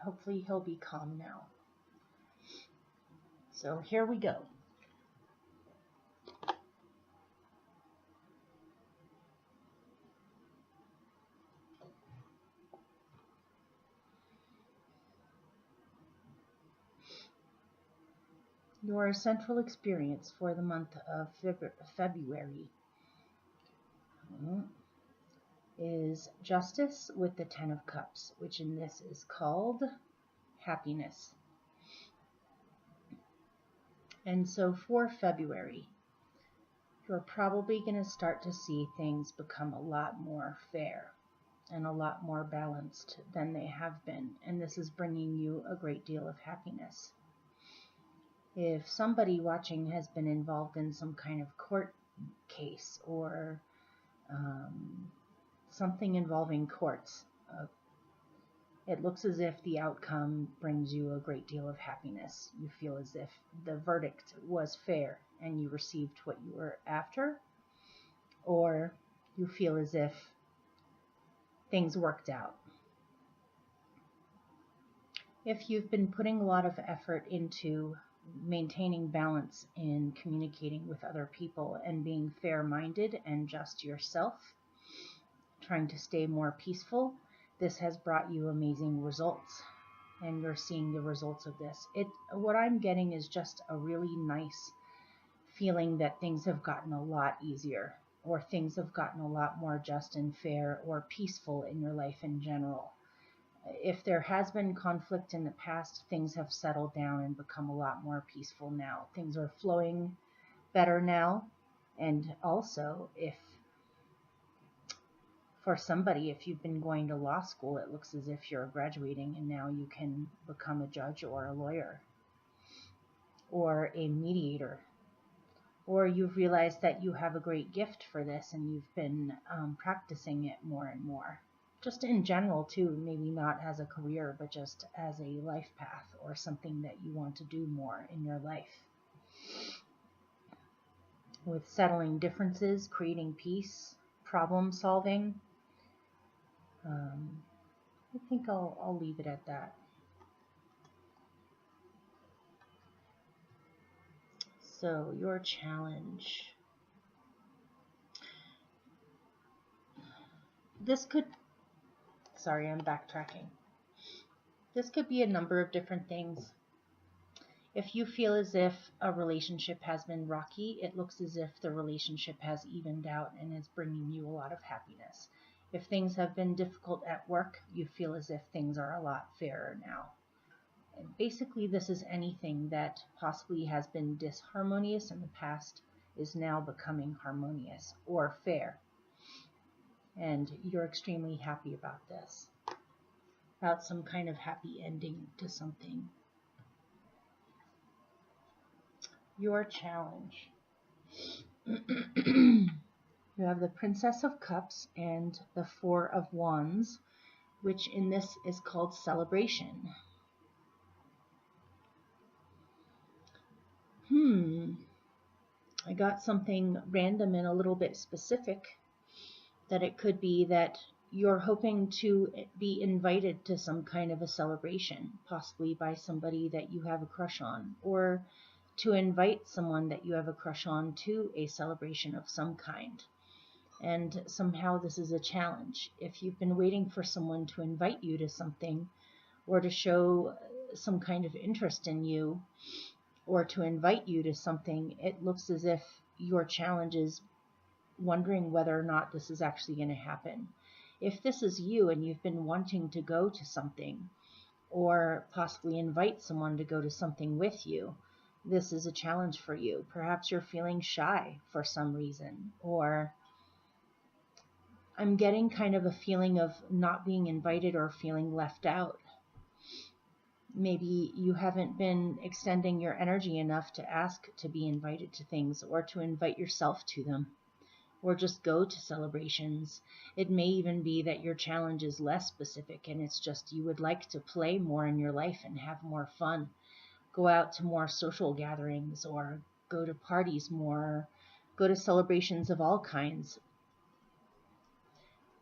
hopefully he'll be calm now. So here we go. Your central experience for the month of February is Justice with the Ten of Cups, which in this is called happiness. And so for February, you're probably going to start to see things become a lot more fair and a lot more balanced than they have been. And this is bringing you a great deal of happiness. If somebody watching has been involved in some kind of court case or something involving courts, it looks as if the outcome brings you a great deal of happiness. You feel as if the verdict was fair and you received what you were after, or you feel as if things worked out. If you've been putting a lot of effort into maintaining balance in communicating with other people and being fair-minded and just yourself, trying to stay more peaceful, this has brought you amazing results, and you're seeing the results of this. What I'm getting is just a really nice feeling that things have gotten a lot easier, or things have gotten a lot more just and fair or peaceful in your life in general. If there has been conflict in the past, things have settled down and become a lot more peaceful now. Things are flowing better now. And also, if for somebody, if you've been going to law school, it looks as if you're graduating and now you can become a judge or a lawyer or a mediator. Or you've realized that you have a great gift for this and you've been practicing it more and more. Just in general too, maybe not as a career, but just as a life path or something that you want to do more in your life. With settling differences, creating peace, problem solving, I think I'll leave it at that. So your challenge. Sorry, I'm backtracking. This could be a number of different things. If you feel as if a relationship has been rocky, it looks as if the relationship has evened out and is bringing you a lot of happiness. If things have been difficult at work, you feel as if things are a lot fairer now. And basically, this is anything that possibly has been disharmonious in the past is now becoming harmonious or fair. And you're extremely happy about this, about some kind of happy ending to something. Your challenge. You have the Princess of Cups and the Four of Wands, which in this is called celebration. I got something random and a little bit specific, that it could be that you're hoping to be invited to some kind of a celebration, possibly by somebody that you have a crush on, or to invite someone that you have a crush on to a celebration of some kind. And somehow this is a challenge. If you've been waiting for someone to invite you to something, or to show some kind of interest in you, or to invite you to something, it looks as if your challenge is wondering whether or not this is actually going to happen. If this is you and you've been wanting to go to something, or possibly invite someone to go to something with you, this is a challenge for you. Perhaps you're feeling shy for some reason, or I'm getting kind of a feeling of not being invited or feeling left out. Maybe you haven't been extending your energy enough to ask to be invited to things, or to invite yourself to them, or just go to celebrations. It may even be that your challenge is less specific and it's just you would like to play more in your life and have more fun. Go out to more social gatherings, or go to parties more, go to celebrations of all kinds.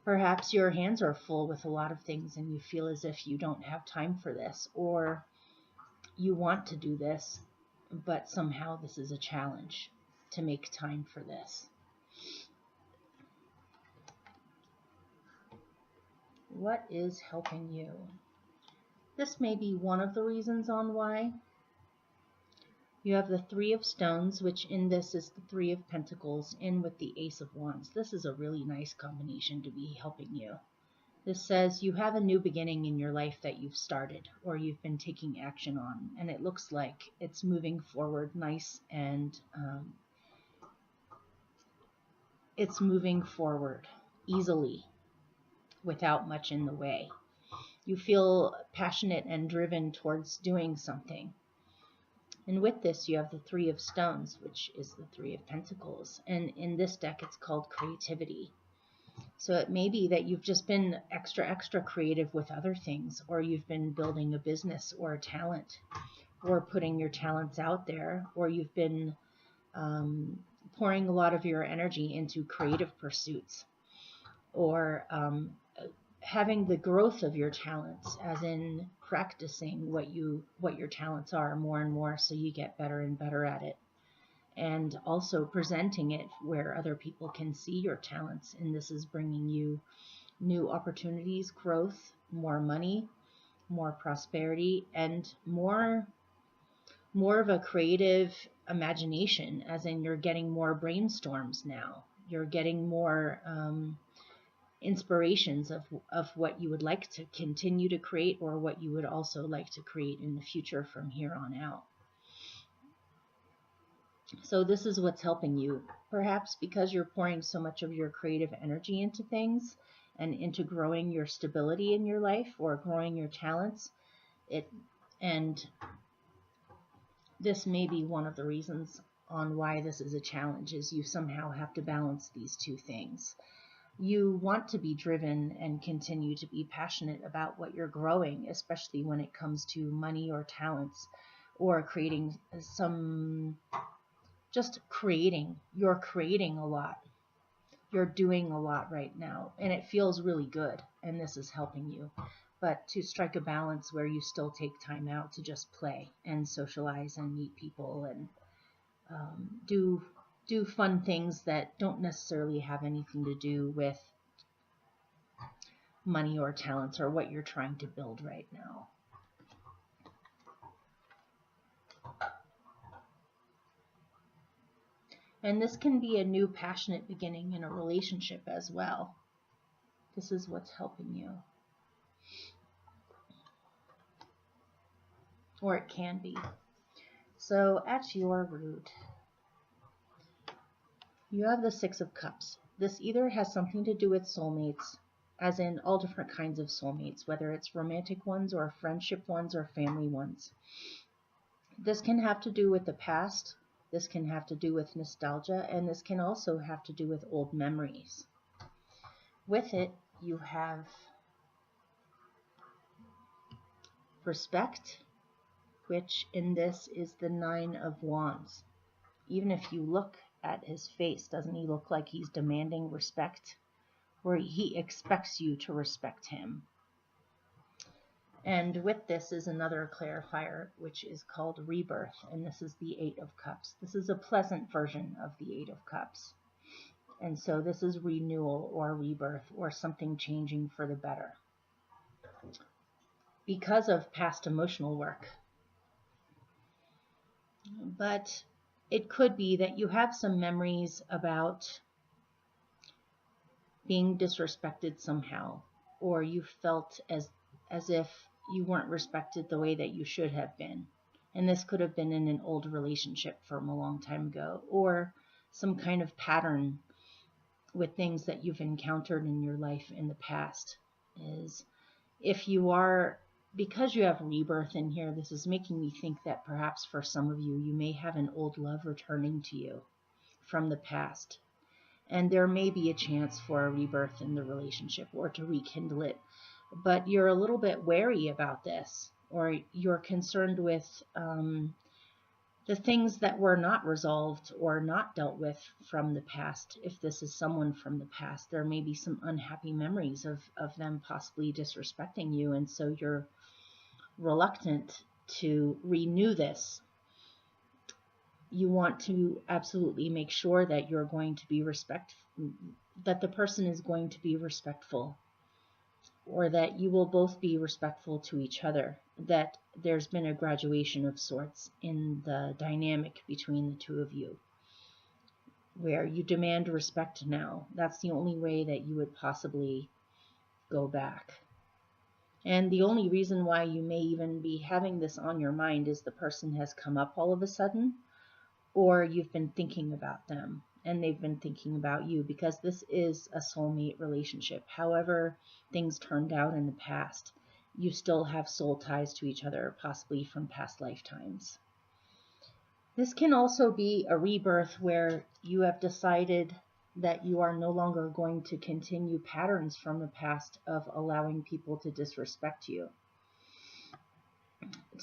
Perhaps your hands are full with a lot of things and you feel as if you don't have time for this, or you want to do this, but somehow this is a challenge to make time for this. What is helping you? This may be one of the reasons on why. You have the Three of Stones, which in this is the Three of Pentacles, in with the Ace of Wands. This is a really nice combination to be helping you. This says you have a new beginning in your life that you've started or you've been taking action on, and it looks like it's moving forward nice, and it's moving forward easily without much in the way. You feel passionate and driven towards doing something. And with this, you have the Three of Stones, which is the Three of Pentacles. And in this deck, it's called creativity. So it may be that you've just been extra creative with other things, or you've been building a business or a talent, or putting your talents out there, or you've been pouring a lot of your energy into creative pursuits, or having the growth of your talents, as in practicing what your talents are more and more, so you get better and better at it, and also presenting it where other people can see your talents. And this is bringing you new opportunities, growth, more money, more prosperity, and more of a creative imagination, as in you're getting more brainstorms now. You're getting more inspirations of what you would like to continue to create, or what you would also like to create in the future from here on out. So this is what's helping you, perhaps because you're pouring so much of your creative energy into things and into growing your stability in your life or growing your talents. And this may be one of the reasons on why this is a challenge, is you somehow have to balance these two things. You want to be driven and continue to be passionate about what you're growing, especially when it comes to money or talents, or creating just creating. You're creating a lot. You're doing a lot right now, and it feels really good, and this is helping you. But to strike a balance where you still take time out to just play and socialize and meet people and do fun things that don't necessarily have anything to do with money or talents or what you're trying to build right now. And this can be a new passionate beginning in a relationship as well. This is what's helping you. Or it can be. So at your root, you have the Six of Cups. This either has something to do with soulmates, as in all different kinds of soulmates, whether it's romantic ones or friendship ones or family ones. This can have to do with the past. This can have to do with nostalgia, and this can also have to do with old memories. With it, you have respect, which in this is the Nine of Wands. Even if you look at his face, doesn't he look like he's demanding respect? Or he expects you to respect him. And with this is another clarifier, which is called rebirth, and this is the Eight of Cups. This is a pleasant version of the Eight of Cups. And so this is renewal or rebirth or something changing for the better because of past emotional work. But it could be that you have some memories about being disrespected somehow, or you felt as if you weren't respected the way that you should have been. And this could have been in an old relationship from a long time ago, or some kind of pattern with things that you've encountered in your life in the past. Is if you are, because you have rebirth in here, this is making me think that perhaps for some of you, you may have an old love returning to you from the past. And there may be a chance for a rebirth in the relationship or to rekindle it. But you're a little bit wary about this, or you're concerned with The things that were not resolved or not dealt with from the past, if this is someone from the past, there may be some unhappy memories of them possibly disrespecting you, and so you're reluctant to renew this. You want to absolutely make sure that you're going to be that the person is going to be respectful, or that you will both be respectful to each other, that there's been a graduation of sorts in the dynamic between the two of you, where you demand respect now. That's the only way that you would possibly go back. And the only reason why you may even be having this on your mind is the person has come up all of a sudden, or you've been thinking about them and they've been thinking about you, because this is a soulmate relationship. However things turned out in the past, you still have soul ties to each other, possibly from past lifetimes. This can also be a rebirth where you have decided that you are no longer going to continue patterns from the past of allowing people to disrespect you,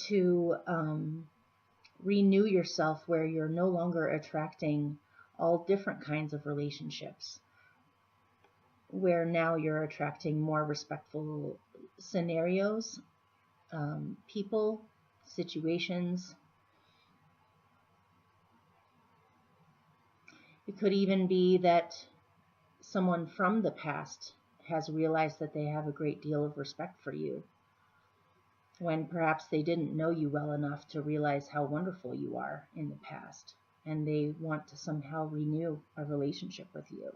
to renew yourself where you're no longer attracting all different kinds of relationships, where now you're attracting more respectful scenarios, people, situations. It could even be that someone from the past has realized that they have a great deal of respect for you, when perhaps they didn't know you well enough to realize how wonderful you are in the past, and they want to somehow renew a relationship with you,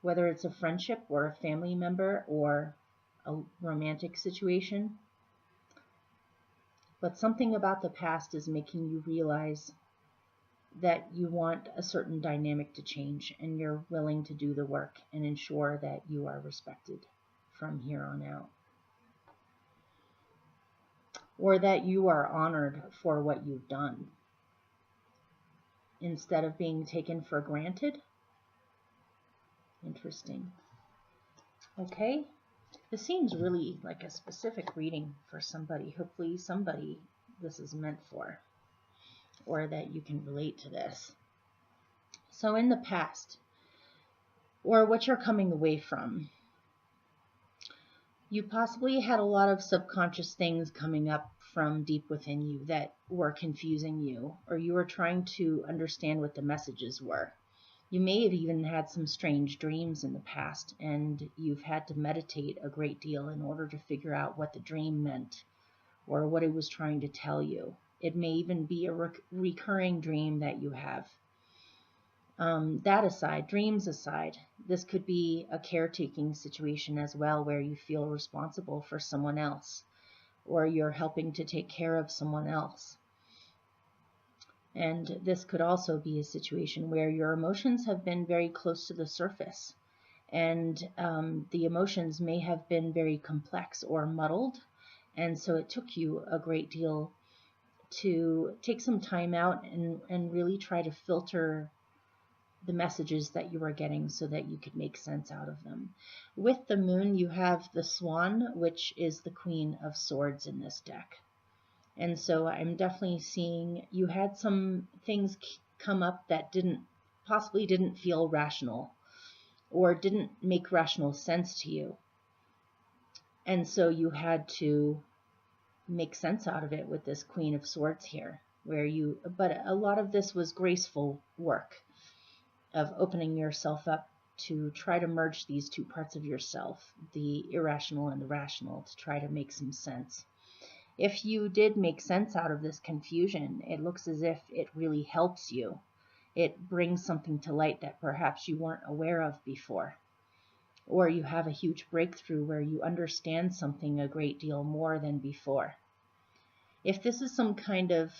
whether it's a friendship or a family member or a romantic situation. But something about the past is making you realize that you want a certain dynamic to change, and you're willing to do the work and ensure that you are respected from here on out, or that you are honored for what you've done instead of being taken for granted. Interesting. Okay, this seems really like a specific reading for somebody. Hopefully somebody this is meant for, or that you can relate to this. So in the past, or what you're coming away from, you possibly had a lot of subconscious things coming up from deep within you that were confusing you, or you were trying to understand what the messages were. You may have even had some strange dreams in the past, and you've had to meditate a great deal in order to figure out what the dream meant or what it was trying to tell you. It may even be a recurring dream that you have. That aside, dreams aside, this could be a caretaking situation as well, where you feel responsible for someone else, or you're helping to take care of someone else. And this could also be a situation where your emotions have been very close to the surface, and the emotions may have been very complex or muddled, and so it took you a great deal to take some time out and really try to filter the messages that you were getting so that you could make sense out of them. With the moon, you have the swan, which is the Queen of Swords in this deck. And so I'm definitely seeing you had some things come up that possibly didn't feel rational, or didn't make rational sense to you. And so you had to make sense out of it with this Queen of Swords here, but a lot of this was graceful work of opening yourself up to try to merge these two parts of yourself, the irrational and the rational, to try to make some sense. If you did make sense out of this confusion, it looks as if it really helps you. It brings something to light that perhaps you weren't aware of before. Or you have a huge breakthrough where you understand something a great deal more than before. If this is some kind of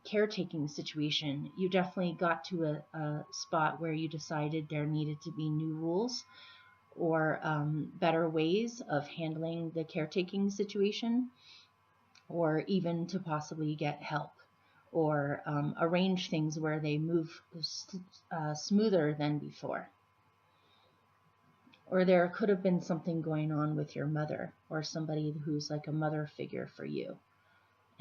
caretaking situation, you definitely got to a spot where you decided there needed to be new rules, or better ways of handling the caretaking situation, or even to possibly get help, or arrange things where they move smoother than before. Or there could have been something going on with your mother, or somebody who's like a mother figure for you.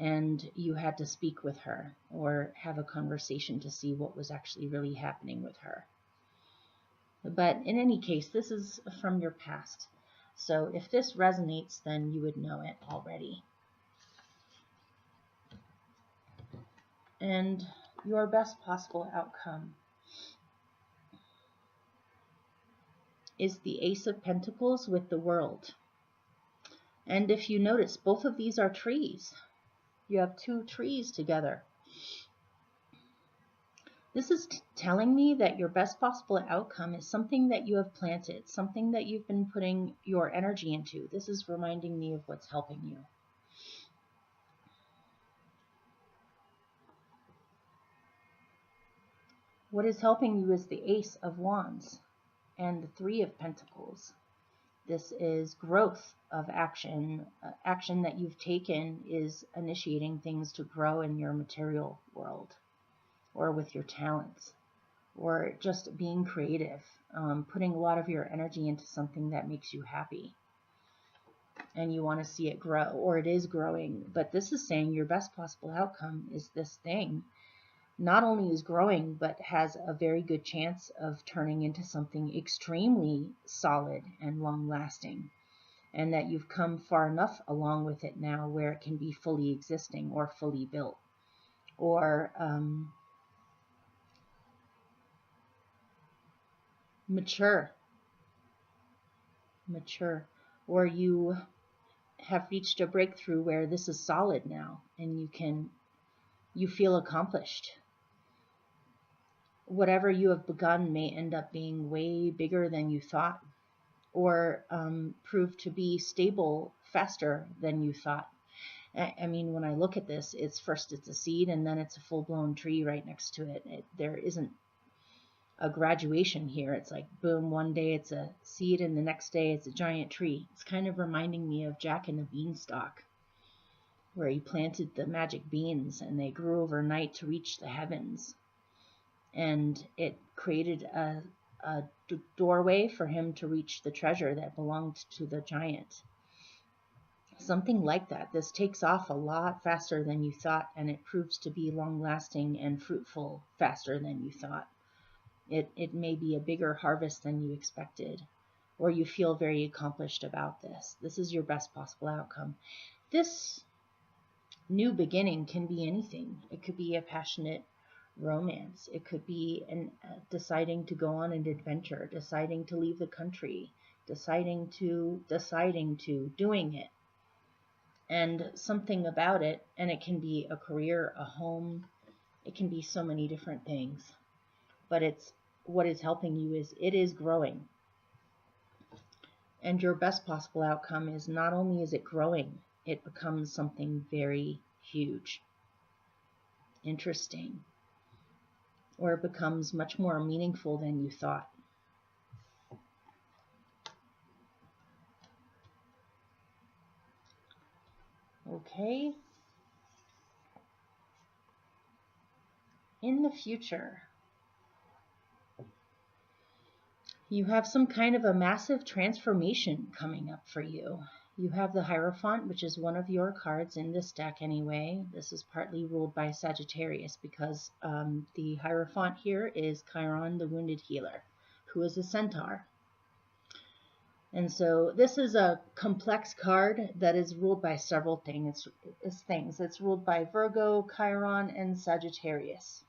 and you had to speak with her or have a conversation to see what was actually really happening with her. But in any case, this is from your past. So if this resonates, then you would know it already. And your best possible outcome is the Ace of Pentacles with the World. And if you notice, both of these are trees. You have two trees together. This is telling me that your best possible outcome is something that you have planted, something that you've been putting your energy into. This is reminding me of what's helping you. What is helping you is the Ace of Wands and the Three of Pentacles. This is growth of action. Action that you've taken is initiating things to grow in your material world, or with your talents, or just being creative, putting a lot of your energy into something that makes you happy and you want to see it grow, or it is growing. But this is saying your best possible outcome is this thing not only is growing, but has a very good chance of turning into something extremely solid and long-lasting, and that you've come far enough along with it now where it can be fully existing or fully built, or mature, or you have reached a breakthrough where this is solid now and you feel accomplished. Whatever you have begun may end up being way bigger than you thought, or prove to be stable faster than you thought. I mean, when I look at this, it's a seed, and then it's a full-blown tree right next to it. There isn't a graduation here. It's like, boom, one day it's a seed, and the next day it's a giant tree. It's kind of reminding me of Jack and the Beanstalk, where he planted the magic beans, and they grew overnight to reach the heavens. And it created a doorway for him to reach the treasure that belonged to the giant. Something like that. This takes off a lot faster than you thought, and it proves to be long-lasting and fruitful faster than you thought. It may be a bigger harvest than you expected, or you feel very accomplished about this. This is your best possible outcome. This new beginning can be anything. It could be a passionate romance. It could be deciding to go on an adventure, deciding to leave the country, deciding to doing it, and something about it. And it can be a career, a home. It can be so many different things. But it's what is helping you is it is growing. And your best possible outcome is not only is it growing, it becomes something very huge, interesting, or it becomes much more meaningful than you thought. Okay. In the future, you have some kind of a massive transformation coming up for you. You have the Hierophant, which is one of your cards in this deck anyway. This is partly ruled by Sagittarius because the Hierophant here is Chiron, the Wounded Healer, who is a centaur. And so this is a complex card that is ruled by several things. It's ruled by Virgo, Chiron, and Sagittarius.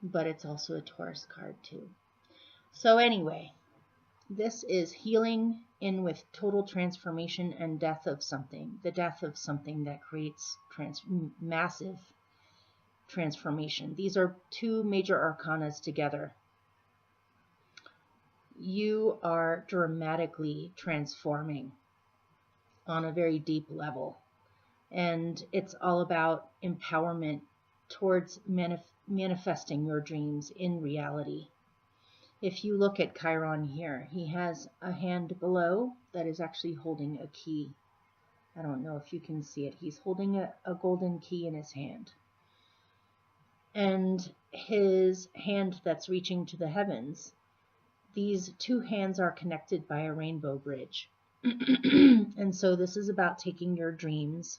But it's also a Taurus card too. So anyway, this is healing in with total transformation and death of something. The death of something that creates massive transformation. These are two major arcanas together. You are dramatically transforming on a very deep level. And it's all about empowerment towards manifesting your dreams in reality. If you look at Chiron here, he has a hand below that is actually holding a key. I don't know if you can see it. He's holding a golden key in his hand. And his hand that's reaching to the heavens, these two hands are connected by a rainbow bridge. And so this is about taking your dreams,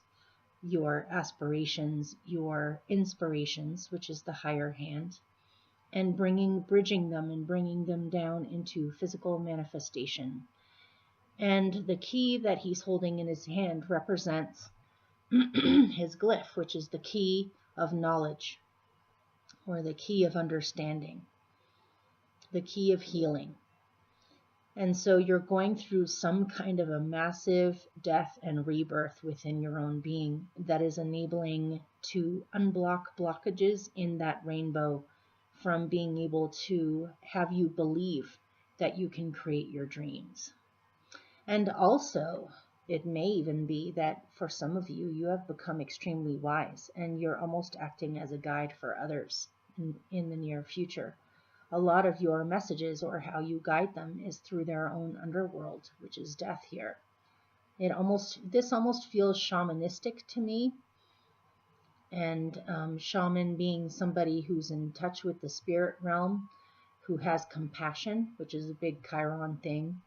your aspirations, your inspirations, which is the higher hand, and bridging them and bringing them down into physical manifestation. And the key that he's holding in his hand represents his glyph, which is the key of knowledge, or the key of understanding, the key of healing. And so you're going through some kind of a massive death and rebirth within your own being that is enabling to unblock blockages in that rainbow from being able to have you believe that you can create your dreams. And also, it may even be that for some of you, you have become extremely wise and you're almost acting as a guide for others in the near future. A lot of your messages or how you guide them is through their own underworld, which is death here. This almost feels shamanistic to me. And shaman being somebody who's in touch with the spirit realm, who has compassion, which is a big Chiron thing,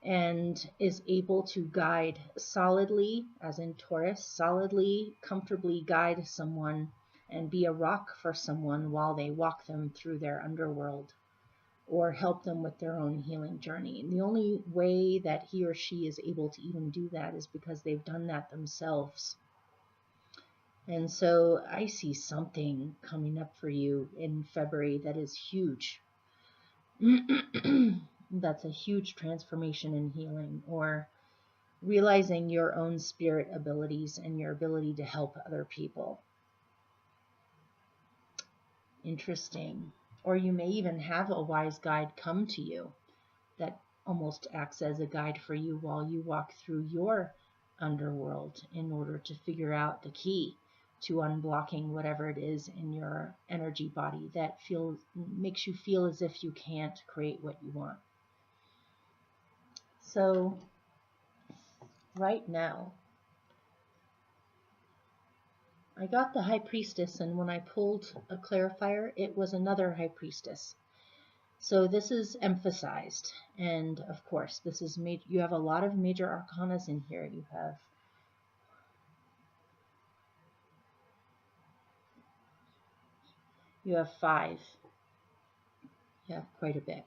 and is able to guide solidly, as in Taurus, solidly, comfortably guide someone and be a rock for someone while they walk them through their underworld or help them with their own healing journey. And the only way that he or she is able to even do that is because they've done that themselves. And so I see something coming up for you in February that is huge. That's a huge transformation and healing, or realizing your own spirit abilities and your ability to help other people. Interesting. Or you may even have a wise guide come to you that almost acts as a guide for you while you walk through your underworld in order to figure out the key to unblocking whatever it is in your energy body that makes you feel as if you can't create what you want. So right now, I got the High Priestess, and when I pulled a clarifier, it was another High Priestess. So this is emphasized, and of course, this is you have a lot of major arcanas in here. You have 5. You have quite a bit.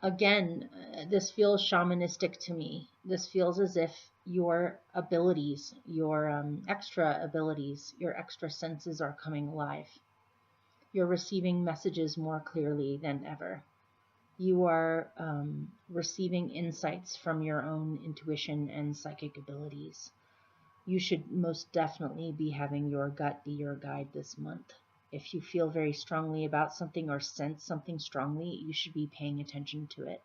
Again, this feels shamanistic to me. This feels as if your abilities, your extra abilities, your extra senses are coming alive. You're receiving messages more clearly than ever. You are receiving insights from your own intuition and psychic abilities. You should most definitely be having your gut be your guide this month. If you feel very strongly about something or sense something strongly, you should be paying attention to it,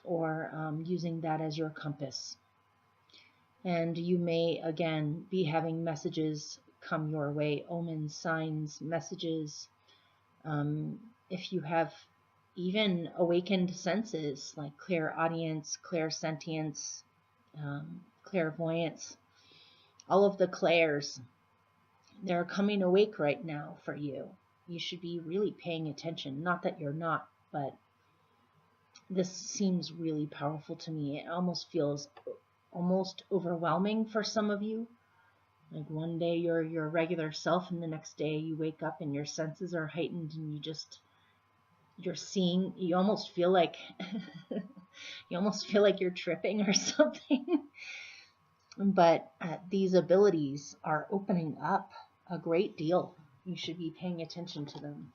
or using that as your compass. And you may, again, be having messages come your way, omens, signs, messages. If you have even awakened senses like clairaudience, clairsentience, clairvoyance, all of the clairs, they're coming awake right now for you. You should be really paying attention. Not that you're not, but this seems really powerful to me. It almost feels almost overwhelming for some of you. Like one day you're your regular self, and the next day you wake up and your senses are heightened, and you're seeing, you almost feel like you're tripping or something. But these abilities are opening up a great deal. You should be paying attention to them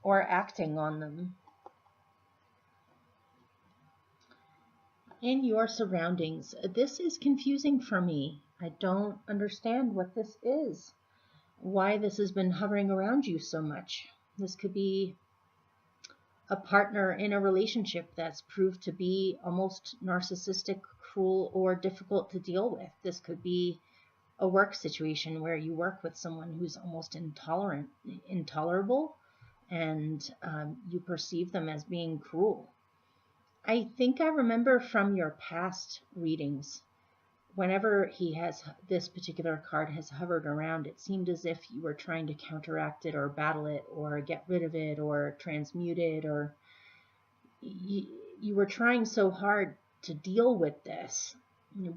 or acting on them. In your surroundings, this is confusing for me. I don't understand what this is, why this has been hovering around you so much. This could be a partner in a relationship that's proved to be almost narcissistic, cruel, or difficult to deal with. This could be a work situation where you work with someone who's almost intolerable, and you perceive them as being cruel. I think I remember from your past readings, whenever this particular card has hovered around, it seemed as if you were trying to counteract it or battle it or get rid of it or transmute it, or you were trying so hard to deal with this,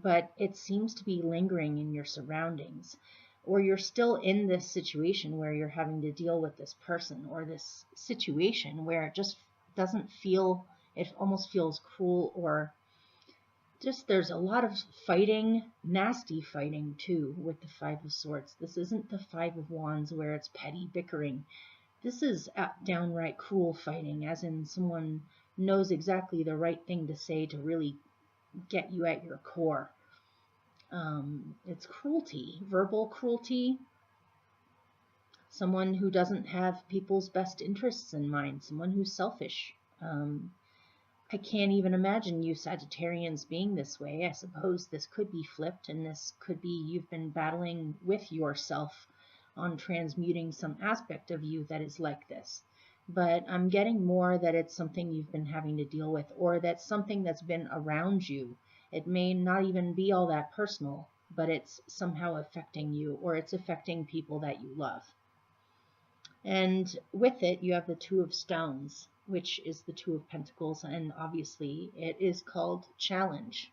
but it seems to be lingering in your surroundings, or you're still in this situation where you're having to deal with this person, or this situation where it just doesn't feel, it almost feels cruel, or just there's a lot of fighting, nasty fighting too with the Five of Swords. This isn't the Five of Wands where it's petty bickering. This is downright cruel fighting, as in someone knows exactly the right thing to say to really get you at your core. It's cruelty, verbal cruelty, someone who doesn't have people's best interests in mind, someone who's selfish. I can't even imagine you Sagittarians being this way. I suppose this could be flipped, and this could be you've been battling with yourself on transmuting some aspect of you that is like this. But I'm getting more that it's something you've been having to deal with, or that's something that's been around you. It may not even be all that personal, but it's somehow affecting you, or it's affecting people that you love. And with it, you have the Two of Stones, which is the Two of Pentacles, and obviously it is called challenge.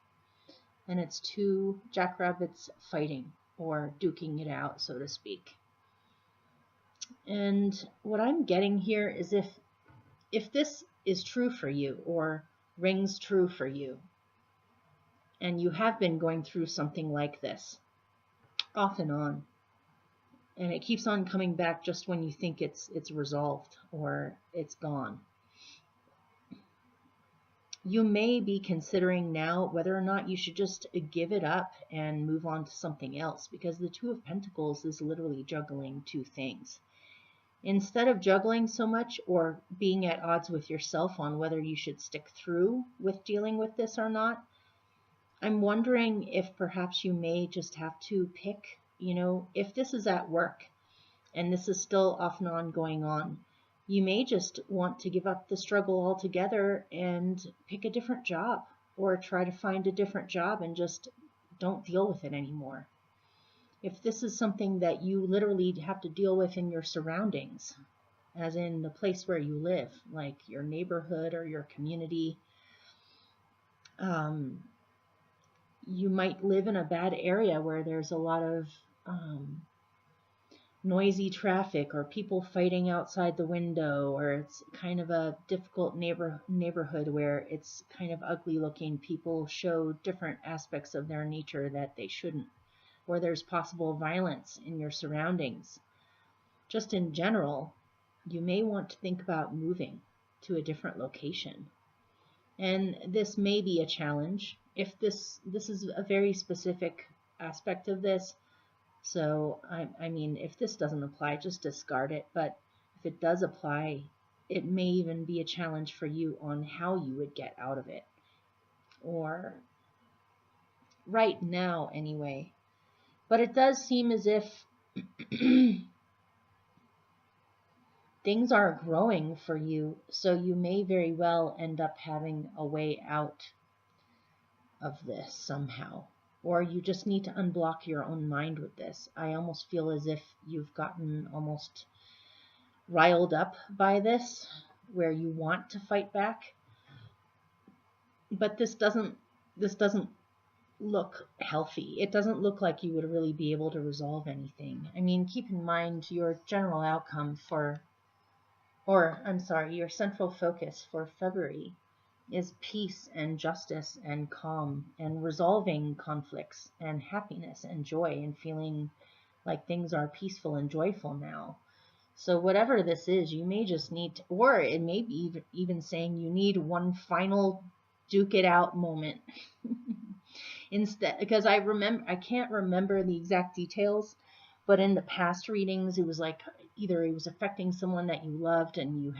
And it's two jackrabbits fighting, or duking it out, so to speak. And what I'm getting here is if this is true for you, or rings true for you, and you have been going through something like this off and on, and it keeps on coming back just when you think it's resolved or it's gone, you may be considering now whether or not you should just give it up and move on to something else, because the Two of Pentacles is literally juggling two things. Instead of juggling so much or being at odds with yourself on whether you should stick through with dealing with this or not, I'm wondering if perhaps you may just have to pick, if this is at work and this is still off and on going on, you may just want to give up the struggle altogether and pick a different job, or try to find a different job and just don't deal with it anymore. If this is something that you literally have to deal with in your surroundings, as in the place where you live, like your neighborhood or your community, you might live in a bad area where there's a lot of noisy traffic, or people fighting outside the window, or it's kind of a difficult neighborhood where it's kind of ugly looking. People show different aspects of their nature that they shouldn't, or there's possible violence in your surroundings. Just in general, you may want to think about moving to a different location. And this may be a challenge. If this is a very specific aspect of this, so I mean, if this doesn't apply, just discard it. But if it does apply, it may even be a challenge for you on how you would get out of it. Or right now, anyway. But it does seem as if things are growing for you, so you may very well end up having a way out of this somehow. Or you just need to unblock your own mind with this. I almost feel as if you've gotten almost riled up by this, where you want to fight back. But this doesn't look healthy. It doesn't look like you would really be able to resolve anything. I mean, keep in mind your general outcome your central focus for February is peace and justice and calm and resolving conflicts and happiness and joy and feeling like things are peaceful and joyful now. So whatever this is, you may just need to, or it may be even saying you need one final duke it out moment. Instead, because I can't remember the exact details, but in the past readings, it was like either it was affecting someone that you loved, and you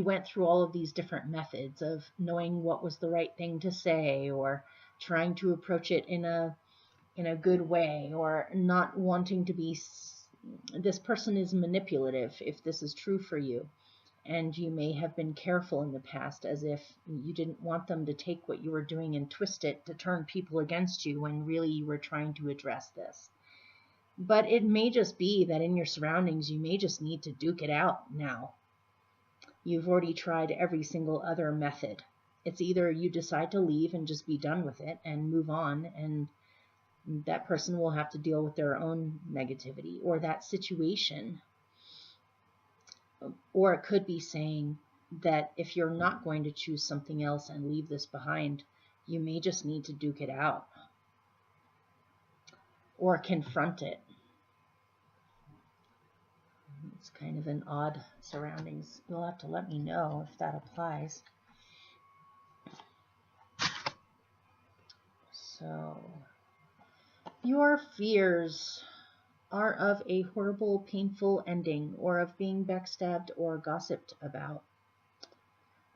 went through all of these different methods of knowing what was the right thing to say, or trying to approach it in a good way, or not wanting to be. This person is manipulative, if this is true for you. And you may have been careful in the past, as if you didn't want them to take what you were doing and twist it to turn people against you, when really you were trying to address this. But it may just be that in your surroundings, you may just need to duke it out now. You've already tried every single other method, It's either you decide to leave and just be done with it and move on, and that person will have to deal with their own negativity or that situation. Or it could be saying that if you're not going to choose something else and leave this behind, you may just need to duke it out or confront it. It's kind of an odd surroundings. You'll have to let me know if that applies. So, your fears are of a horrible, painful ending, or of being backstabbed or gossiped about.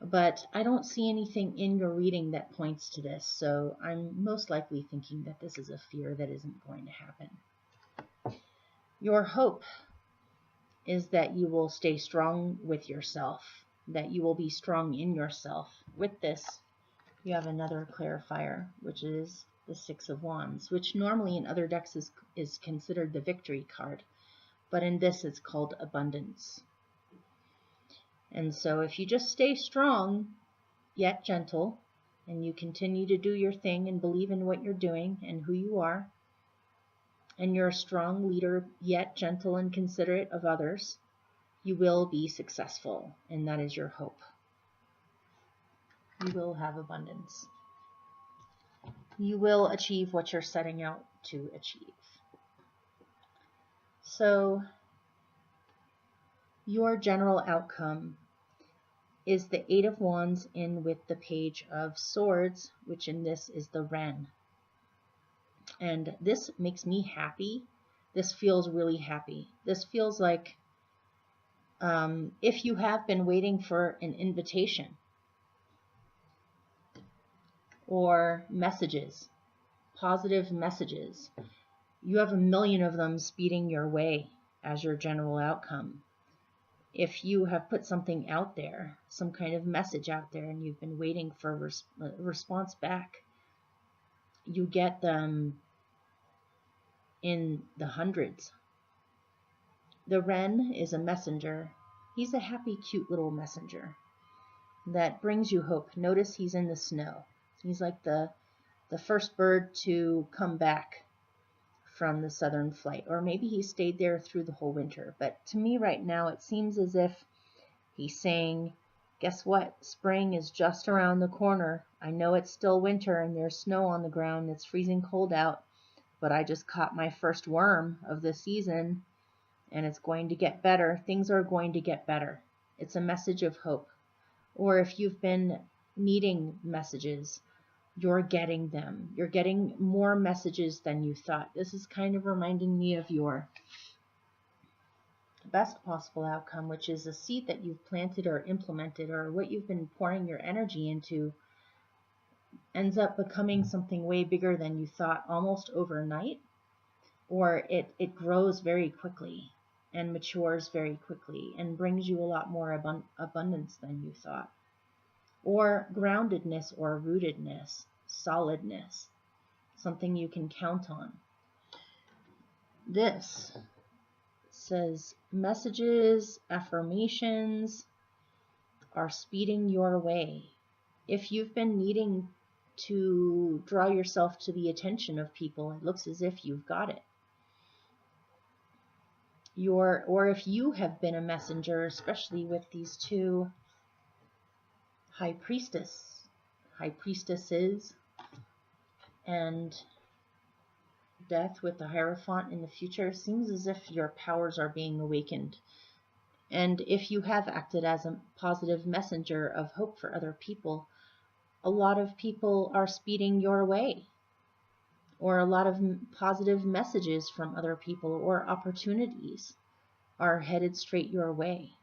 But I don't see anything in your reading that points to this, so I'm most likely thinking that this is a fear that isn't going to happen. Your hope is that you will stay strong with yourself, that you will be strong in yourself. With this, you have another clarifier, which is the Six of Wands, which normally in other decks is considered the victory card, but in this it's called abundance. And so if you just stay strong yet gentle, and you continue to do your thing and believe in what you're doing and who you are, and you're a strong leader yet gentle and considerate of others, you will be successful, and that is your hope. You will have abundance. You will achieve what you're setting out to achieve. So, your general outcome is the Eight of Wands in with the Page of Swords, which in this is the Wren. And this makes me happy. This feels really happy. This feels like if you have been waiting for an invitation or messages, positive messages, you have a million of them speeding your way as your general outcome. If you have put something out there, some kind of message out there, and you've been waiting for a response back, you get them in the hundreds. The Wren is a messenger. He's a happy, cute little messenger that brings you hope. Notice he's in the snow. He's like the first bird to come back from the southern flight, or maybe he stayed there through the whole winter. But to me right now, it seems as if he's saying, guess what? Spring is just around the corner. I know it's still winter and there's snow on the ground. It's freezing cold out, but I just caught my first worm of the season, and it's going to get better. Things are going to get better. It's a message of hope. Or if you've been needing messages, you're getting them. You're getting more messages than you thought. This is kind of reminding me of your best possible outcome, which is a seed that you've planted or implemented, or what you've been pouring your energy into ends up becoming something way bigger than you thought almost overnight, or it grows very quickly and matures very quickly and brings you a lot more abundance than you thought. Or groundedness or rootedness, solidness, something you can count on. This says messages, affirmations are speeding your way. If you've been needing to draw yourself to the attention of people, it looks as if you've got it. Or if you have been a messenger, especially with these two high priestesses, and death with the Hierophant in the future, seems as if your powers are being awakened. And if you have acted as a positive messenger of hope for other people, a lot of people are speeding your way, or a lot of positive messages from other people or opportunities are headed straight your way.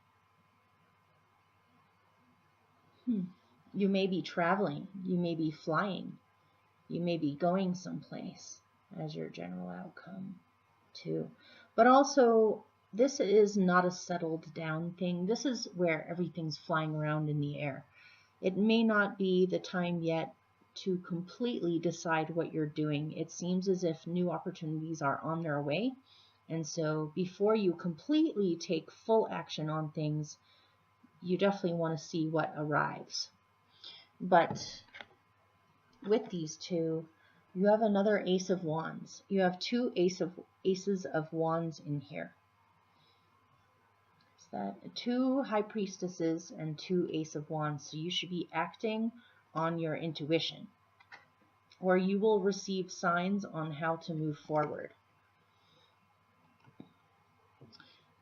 You may be traveling, you may be flying, you may be going someplace as your general outcome too. But also, this is not a settled down thing. This is where everything's flying around in the air. It may not be the time yet to completely decide what you're doing. It seems as if new opportunities are on their way. And so before you completely take full action on things, you definitely want to see what arrives. But with these two, you have another Ace of Wands. You have two Aces of Wands in here. Is that two High Priestesses and two Ace of Wands? So you should be acting on your intuition, or you will receive signs on how to move forward.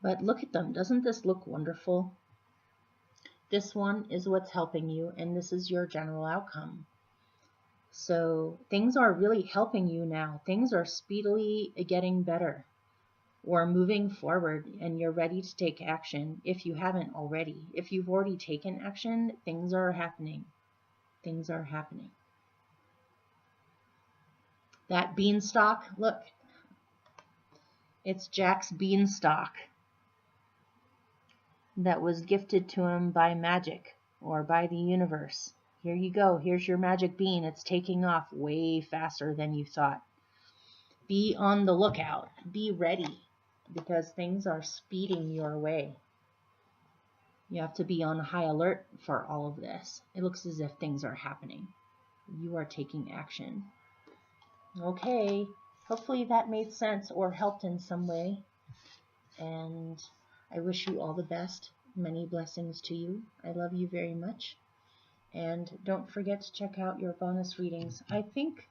But look at them. Doesn't this look wonderful? This one is what's helping you, and this is your general outcome. So things are really helping you now. Things are speedily getting better or moving forward, and you're ready to take action if you haven't already. If you've already taken action, things are happening. Things are happening. That beanstalk, look, it's Jack's beanstalk that was gifted to him by magic or by the universe. Here you go. Here's your magic bean. It's taking off way faster than you thought. Be on the lookout. Be ready, because things are speeding your way. You have to be on high alert for all of this. It looks as if things are happening. You are taking action. Okay, hopefully that made sense or helped in some way. And I wish you all the best. Many blessings to you. I love you very much. And don't forget to check out your bonus readings. I think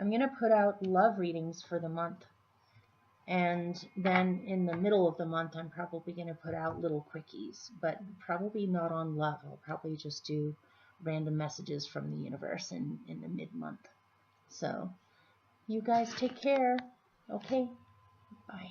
I'm going to put out love readings for the month. And then in the middle of the month, I'm probably going to put out little quickies, but probably not on love. I'll probably just do random messages from the universe in the mid-month. So you guys take care. Okay, bye.